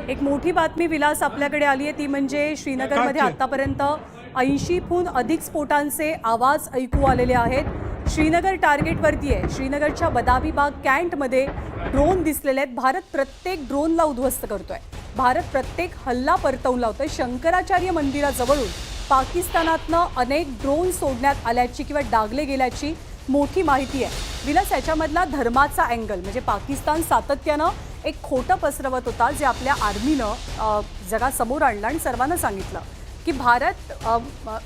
एक मोठी बातमी विलास आपल्याकडे आली आहे ती म्हणजे श्रीनगरमध्ये आतापर्यंत 80हून अधिक स्फोटांचे आवाज ऐकू आलेले आहेत। श्रीनगर टार्गेटवरती आहे। श्रीनगरच्या बदामीबाग कॅन्टमध्ये ड्रोन दिसलेले आहेत। भारत प्रत्येक ड्रोनला उद्ध्वस्त करतोय। भारत प्रत्येक हल्ला परतवून लावतोय। शंकराचार्य मंदिराजवळून पाकिस्तानातनं अनेक ड्रोन सोडण्यात आल्याची किंवा डागले गेल्याची मोठी माहिती आहे। विलास याच्यामधला धर्माचा अँगल म्हणजे पाकिस्तान सातत्यानं एक खोटं पसरवत होता जे आपल्या आर्मीनं जगासमोर आणलं आणि सर्वांना सांगितलं की भारत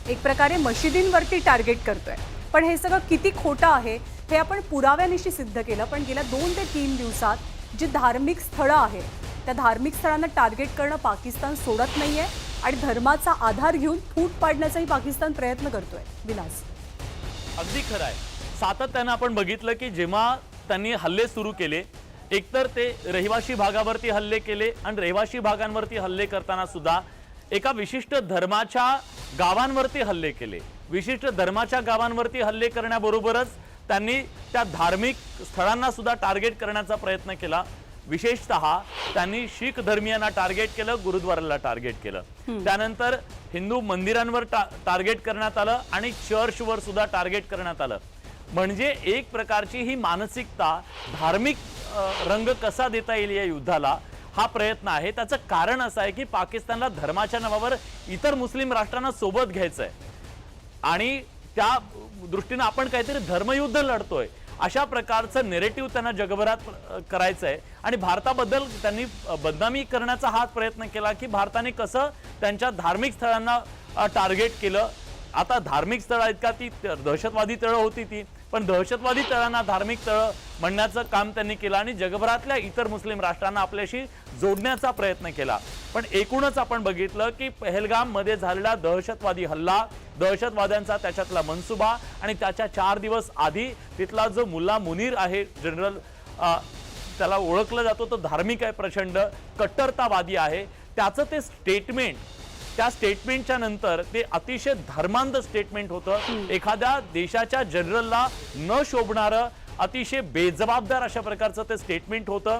एक प्रकारे मशिदींवरती टार्गेट करतोय। पण हे सगळं किती खोटं आहे हे आपण पुराव्यानिशी सिद्ध केलं। पण गेल्या 2 ते 3 दिवसात जी धार्मिक स्थळं आहेत त्या धार्मिक स्थळांना टार्गेट करणं पाकिस्तान सोडत नाहीये आणि धर्माचा आधार घेऊन फूट पाडण्याचाही पाकिस्तान प्रयत्न करतोय। विलास अगदी खरं आहे। सातत्यानं आपण बघितलं की जेव्हा त्यांनी हल्ले सुरू केले एकतर ते रहिवासी भागावरती हल्ले केले आणि रहिवासी भागांवरती हल्ले करताना सुद्धा एका विशिष्ट धर्माच्या गावांवरती हल्ले केले। विशिष्ट धर्माच्या गावांवरती हल्ले करण्याबरोबरच त्यांनी त्या धार्मिक स्थळांना सुद्धा टार्गेट करण्याचा प्रयत्न केला। विशेषतः त्यांनी शीख धर्मीयांना टार्गेट केलं, गुरुद्वाराला टार्गेट केलं, त्यानंतर हिंदू मंदिरांवर टार्गेट करण्यात आलं आणि चर्चवर सुद्धा टार्गेट करण्यात आलं। म्हणजे एक प्रकारची ही मानसिकता धार्मिक रंग कसा देता येईल या युद्धाला हा प्रयत्न आहे। त्याचं कारण असं आहे की पाकिस्तानला धर्माच्या नावावर इतर मुस्लिम राष्ट्रांना सोबत घ्यायचं आहे आणि त्या दृष्टीने आपण काहीतरी धर्मयुद्ध लढतोय अशा प्रकारचं नेरेटिव्ह त्यांना जगभरात करायचं आहे। आणि भारताबद्दल त्यांनी बदनामी करण्याचा हा प्रयत्न केला की भारताने कसं त्यांच्या धार्मिक स्थळांना टार्गेट केलं। आता धार्मिक स्थळं आहेत का ती दहशतवादी तळं होती ती, पण दहशतवादी तळांना धार्मिक तळं म्हणण्याचं काम त्यांनी केलं आणि जगभरातल्या इतर मुस्लिम राष्ट्रांना आपल्याशी जोडण्याचा प्रयत्न केला। पण एकूणच आपण बघितलं की पहलगाममध्ये झालेला दहशतवादी हल्ला, दहशतवाद्यांचा त्याच्यातला मनसुबा आणि त्याच्या 4 दिवस आधी तिथला जो मुल्ला मुनीर आहे जनरल, त्याला ओळखलं जातो तो धार्मिक आहे, प्रचंड कट्टरतावादी आहे, त्याचं ते स्टेटमेंट, त्या स्टेटमेंटच्या नंतर ते अतिशय धर्मांध स्टेटमेंट होतं। एखाद्या देशाच्या जनरलला न शोभणारं अतिशय बेजबाबदार अशा प्रकारचं ते स्टेटमेंट होतं।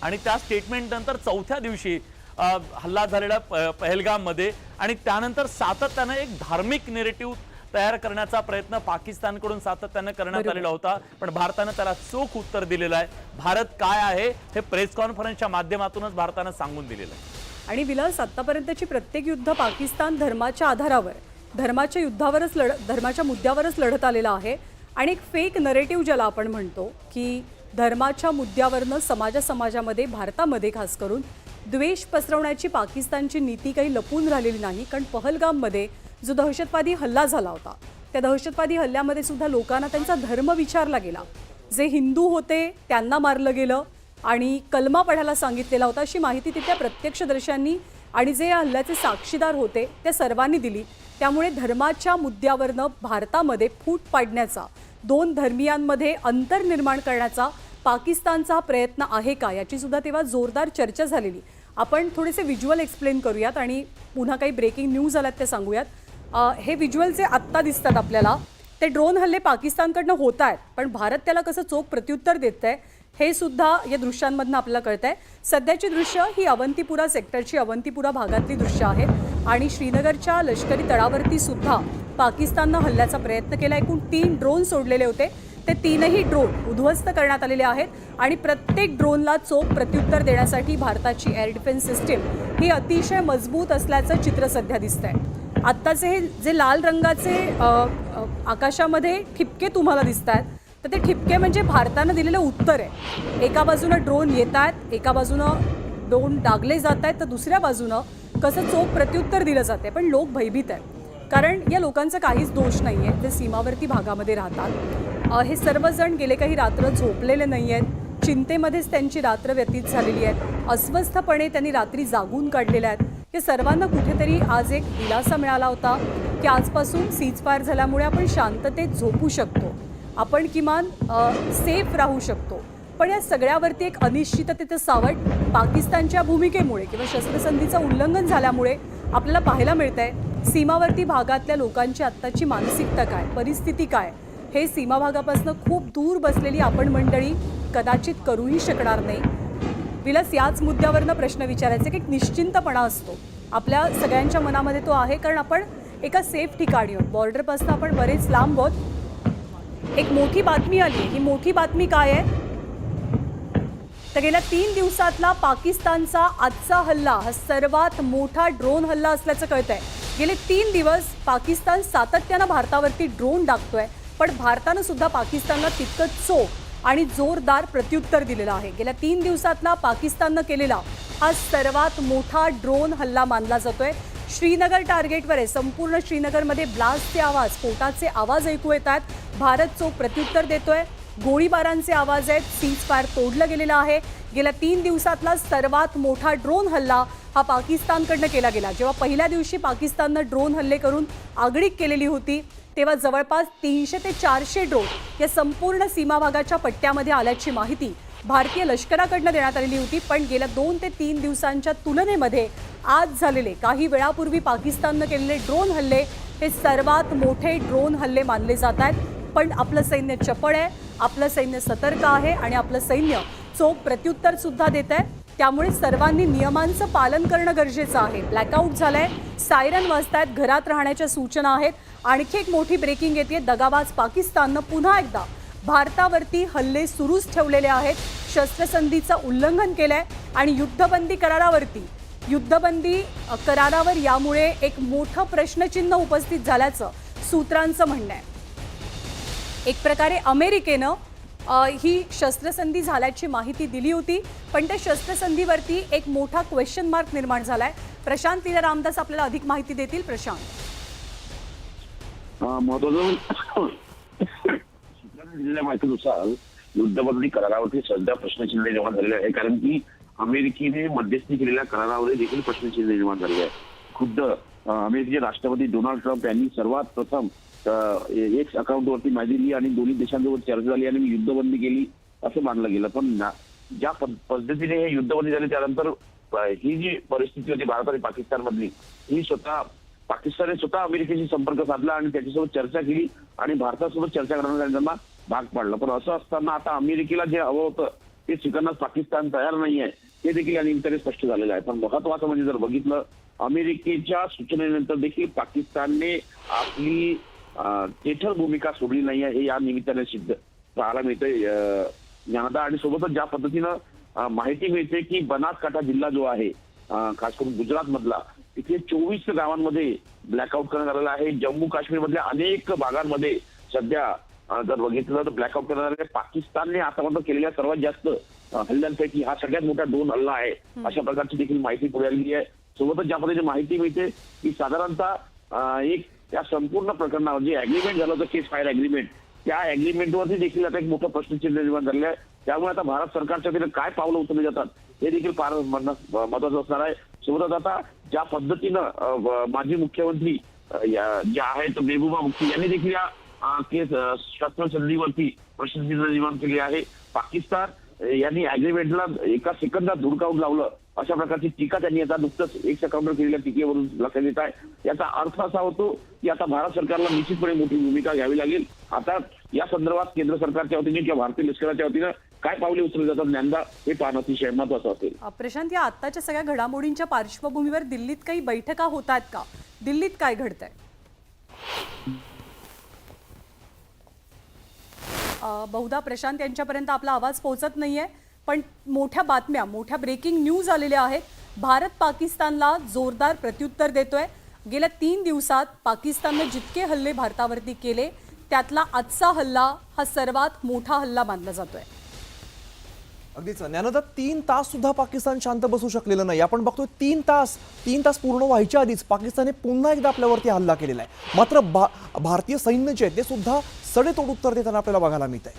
आणि त्या स्टेटमेंट नंतर 4थ्या दिवशी हल्ला झालेला पहलगाममध्ये आणि त्यानंतर सातत्यानं एक धार्मिक नेरेटिव्ह तयार करण्याचा प्रयत्न पाकिस्तानकडून सातत्यानं करण्यात आलेला होता। पण भारतानं त्याला चोख उत्तर दिलेलं आहे। भारत काय आहे हे प्रेस कॉन्फरन्सच्या माध्यमातूनच भारतानं सांगून दिलेलं आहे। आणि विलास आतापर्यंतची प्रत्येक युद्ध पाकिस्तान धर्माच्या आधारावर धर्माच्या मुद्द्यावरच लढत आलेला आहे। आणि एक फेक नरेटिव्ह ज्याला आपण म्हणतो की धर्माच्या मुद्द्यावरनं समाजामध्ये भारतामध्ये खास करून द्वेष पसरवण्याची पाकिस्तानची नीती काही लपून राहिलेली नाही। कारण पहलगाममध्ये जो दहशतवादी हल्ला झाला होता त्या दहशतवादी हल्ल्यामध्ये सुद्धा लोकांना त्यांचा धर्म विचारला गेला। जे हिंदू होते त्यांना मारलं गेलं आणि कलमा पढायला सांगितलेला होता अशी माहिती तिथल्या प्रत्यक्षदर्शींनी आणि जे या हल्ल्याचे साक्षीदार होते त्या सर्वांनी दिली। त्यामुळे धर्माच्या मुद्द्यावरनं भारतामध्ये फूट पाडण्याचा, 2 धर्मियांमध्ये अंतर निर्माण करण्याचा पाकिस्तानचा प्रयत्न आहे का याची सुद्धा तेव्हा जोरदार चर्चा झालेली। आपण थोडेसे व्हिज्युअल एक्सप्लेन करूयात आणि पुन्हा काही ब्रेकिंग न्यूज आल्यात ते सांगूयात। हे व्हिज्युअल जे आत्ता दिसतात आपल्याला ते ड्रोन हल्ले पाकिस्तानकडनं होत आहेत, पण भारत त्याला कसं चोख प्रत्युत्तर देत आहे हे सुद्धा या दृश्यांमधून आपल्याला कळतंय। सध्याची दृश्य ही अवंतीपुरा सेक्टरची अवंतीपुरा भागातली दृश्य आहेत आणि श्रीनगरच्या लष्करी तळावरती सुद्धा पाकिस्ताननं हल्ल्याचा प्रयत्न केला। एकूण 3 ड्रोन सोडलेले होते, ते 3ही ड्रोन उद्ध्वस्त करण्यात आलेले आहेत आणि प्रत्येक ड्रोनला चोख प्रत्युत्तर देण्यासाठी भारताची एअर डिफेन्स सिस्टीम ही अतिशय मजबूत असल्याचं चित्र सध्या दिसतंय। आत्ताचे हे जे लाल रंगाचे आकाशामध्ये ठिपके तुम्हाला दिसत आहेत तर ते ठिपके म्हणजे भारतानं दिलेलं उत्तर आहे। एका बाजूनं ड्रोन येत आहेत, एका बाजूनं ड्रोन डागले जात आहेत, तर दुसऱ्या बाजूनं कसं चोख प्रत्युत्तर दिलं जाते। पण लोक भयभीत आहेत कारण या लोकांचा काहीच दोष नाही आहे। ते सीमावर्ती भागामध्ये राहतात। हे सर्वजण गेले काही रात्र झोपलेले नाही आहेत, चिंतेमध्येच त्यांची रात्र व्यतीत झालेली आहे। अस्वस्थपणे त्यांनी रात्री जागून काढलेल्या आहेत। हे सर्वांना कुठेतरी आज एक दिलासा मिळाला होता की आजपासून सीजफायर झाल्यामुळे आपण शांततेत झोपू शकतो, आपण किमान सेफ राहू शकतो। पण या सगळ्यावरती एक अनिश्चिततेचं सावट पाकिस्तानच्या भूमिकेमुळे किंवा शस्त्रसंधीचं उल्लंघन झाल्यामुळे आपल्याला पाहायला मिळतंय। सीमावर्ती भागातल्या लोकांची आत्ताची मानसिकता काय, परिस्थिती काय हे सीमा भागापासून खूप दूर बसलेली आपण मंडळी कदाचित करूही शकणार नाही। विलास, याच मुद्द्यावरनं प्रश्न विचारायचे की एक निश्चिंतपणा असतो आपल्या सगळ्यांच्या मनामध्ये, तो आहे कारण आपण एका सेफ ठिकाणी आहोत, बॉर्डरपासून आपण बरेच लांब आहोत. एक मोठी बातमी आली आहे. ही मोठी बातमी काय आहे तर गेल्या 3 दिवसातला पाकिस्तानचा आजचा हल्ला हा सर्वात मोठा ड्रोन हल्ला असल्याचं कळत आहे. गेले 3 दिवस पाकिस्तान सातत्यानं भारतावरती ड्रोन टाकतोय, पण भारतानं सुद्धा पाकिस्तानला तितकंच चोख आणि जोरदार प्रत्युत्तर दिलेलं आहे. गेल्या 3 दिवसातला पाकिस्ताननं केलेला हा सर्वात मोठा ड्रोन हल्ला मानला जातोय. श्रीनगर टार्गेटवर आहे. संपूर्ण श्रीनगरमध्ये ब्लास्टचे आवाज, स्फोटाचे आवाज ऐकू येत आहेत. भारत चोख प्रत्युत्तर देतोय. गोळीबारांचे आवाज आहेत. सीजफायर तोडलं गेलेलं आहे. गेल्या 3 दिवसातला सर्वात मोठा ड्रोन हल्ला हा पाकिस्तानकडनं केला गेला. जेव्हा पहिल्या दिवशी पाकिस्ताननं ड्रोन हल्ले करून आगळीक केलेली होती, तेव्हा जवळपास 300 ते 400 ड्रोन या संपूर्ण सीमा भागाच्या पट्ट्यामध्ये आल्याची माहिती भारतीय लष्कराकडनं देण्यात आलेली होती. पण गेल्या 2 ते 3 दिवसांच्या तुलनेमध्ये आज झालेले, काही वेळापूर्वी पाकिस्ताननं केलेले ड्रोन हल्ले हे सर्वात मोठे ड्रोन हल्ले मानले जात आहेत. पण आपलं सैन्य चपळ आहे, आपलं सैन्य सतर्क आहे आणि आपलं सैन्य चोख प्रत्युत्तर सुद्धा देत आहे. त्यामुळे सर्वांनी नियमांचं पालन करणं गरजेचं आहे. ब्लॅकआउट झालंय, सायरन वाजतायत, घरात राहण्याच्या सूचना आहेत. आणखी एक मोठी ब्रेकिंग येते. दगाबाज पाकिस्ताननं पुन्हा एकदा भारतावरती हल्ले सुरूच ठेवलेले आहेत. शस्त्रसंधीचं उल्लंघन केलंय आणि युद्धबंदी करारावर यामुळे एक मोठं प्रश्नचिन्ह उपस्थित झाल्याचं सूत्रांचं म्हणणं आहे. एक प्रकारे अमेरिकेनं ही शस्त्रसंधी झाल्याची माहिती दिली होती, पण त्या शस्त्रसंधीवरती एक मोठा क्वेश्चन मार्क निर्माण झालाय. प्रशांत लीला रामदास आपल्याला अधिक माहिती देतील. प्रशांत, दिलेल्या माहितीनुसार युद्धबंदी करारावरती सध्या प्रश्नचिन्ह निर्माण झालेले आहे, कारण की अमेरिकेने मध्यस्थी केलेल्या करारावर देखील प्रश्नचिन्ह निर्माण झालेले आहे. खुद्द अमेरिकेचे राष्ट्रपती डोनाल्ड ट्रम्प यांनी सर्वात प्रथम एक्स अकाउंटवरती माहिती दिली आणि दोन्ही देशांसोबत चर्चा झाली आणि युद्धबंदी केली असं मानलं गेलं. पण ज्या पद्धतीने हे युद्धबंदी झाली त्यानंतर ही जी परिस्थिती होती भारत आणि पाकिस्तान मधली, ही पाकिस्तानने स्वतः अमेरिकेशी संपर्क साधला आणि त्याच्यासोबत चर्चा केली आणि भारतासोबत चर्चा करण्यासाठी त्यांना भाग पाडलं. पण असं असताना आता अमेरिकेला जे हवं होतं ते स्वीकारण्यास पाकिस्तान तयार नाही आहे, हे देखील या निमित्ताने स्पष्ट झालेलं आहे. पण महत्वाचं म्हणजे जर बघितलं, अमेरिकेच्या सूचनेनंतर देखील पाकिस्तानने आपली तेथर भूमिका सोडली नाही आहे, हे या निमित्ताने सिद्ध पाहायला मिळतंय ज्ञानदा. आणि सोबतच ज्या पद्धतीनं माहिती मिळते की बनासकांठा जिल्हा जो आहे, खास करून गुजरात मधला, तिथे 24 गावांमध्ये ब्लॅकआउट करण्यात आलेला आहे. जम्मू काश्मीर मधल्या अनेक भागांमध्ये सध्या जर बघितलं तर ब्लॅकआउट करण्यात आलेलं आहे. पाकिस्तानने आतापर्यंत केलेल्या सर्वात जास्त हल्ल्यांपैकी हा सगळ्यात मोठा ड्रोन हल्ला आहे, अशा प्रकारची देखील माहिती पुढे आलेली आहे. सोबतच ज्या पद्धतीने माहिती मिळते की साधारणतः एक त्या संपूर्ण प्रकरणावर जे अग्रीमेंट झालं होतं, केस फायर अग्रीमेंट, त्या अग्रीमेंटवरती देखील आता एक मोठं प्रश्नचिन्ह निर्माण झालेलं आहे. त्यामुळे आता भारत सरकारच्या वतीने काय पावलं उचलली जातात हे देखील फार महत्वाचं असणार आहे. सोबतच आता ज्या पद्धतीनं माजी मुख्यमंत्री ज्या आहेत मेहबूबा मुफ्ती यांनी देखील या केस शस्त्रसंधीवरती प्रश्नचिन्ह निर्माण केले आहे. पाकिस्तान यांनी अग्रीमेंटला एका सेकंदात धुडकावून लावलं, अशा प्रकारची टीका त्यांनी आता नुकतंच एक सेकंदावर केलेल्या टीकेवरून लक्षात येत आहे. याचा अर्थ असा होतो की आता भारत सरकारला निश्चितपणे मोठी भूमिका घ्यावी लागेल. आता या संदर्भात केंद्र सरकारच्या वतीने किंवा भारतीय लष्कराच्या वतीनं काय पावले उचलली जातात ज्ञानदा, हे पाहणं अतिशय महत्वाचं असेल. प्रशांत, या आत्ताच्या सगळ्या घडामोडींच्या पार्श्वभूमीवर दिल्लीत काही बैठका होत आहेत का? दिल्लीत काय घडतंय? बहुधा प्रशांत यांच्यापर्यंत आपला आवाज पोहोचत नाहीये, पण मोठ्या बातम्या, मोठ्या ब्रेकिंग न्यूज आलेल्या आहेत. भारत पाकिस्तानला जोरदार प्रत्युत्तर देतोय. गेल्या 3 दिवसात पाकिस्तानने जितके हल्ले भारतावरती केले त्यातला आजचा हल्ला हा सर्वात मोठा हल्ला मानला जातोय. अगदीच ज्ञानदा, 3 तास सुद्धा पाकिस्तान शांत बसू शकलेलं नाही. आपण बघतोय 3 तास पूर्ण व्हायच्या आधीच पाकिस्तानने पुन्हा एकदा आपल्यावरती हल्ला केलेला आहे. मात्र भारतीय सैन्य जे आहे ते सुद्धा सडेतोड उत्तर देताना आपल्याला बघायला मिळत आहे.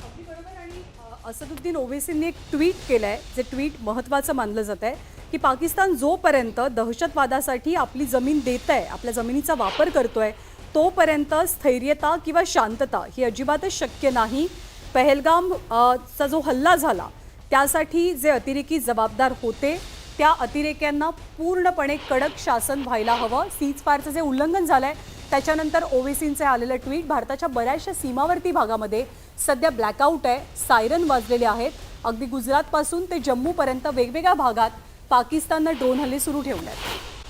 अगदी बरोबर. आणि असदुद्दीन ओवैसींनी एक ट्विट केलंय, जे ट्विट महत्त्वाचं मानलं जात आहे की पाकिस्तान जोपर्यंत दहशतवादासाठी आपली जमीन देत आहे, आपल्या जमिनीचा वापर करतोय, तोपर्यंत स्थैर्यता किंवा शांतता ही अजिबातच शक्य नाही. पहलगाम चा जो हल्ला झाला त्यासाठी जे अतिरेकी जबाबदार होते त्या अतिरेक्यांना पूर्णपणे कडक शासन व्हायला हवं. सीजफायरचं जे उल्लंघन झालंय त्याच्यानंतर ओवैसींचे आलेलं ट्विट. भारताच्या बऱ्याचशा सीमावर्ती भागामध्ये सध्या ब्लॅकआउट आहे, सायरन वाजलेले आहेत अगदी गुजरातपासून ते जम्मूपर्यंत वेगवेगळ्या भागात पाकिस्ताननं ड्रोन हल्ले सुरू ठेवले आहेत.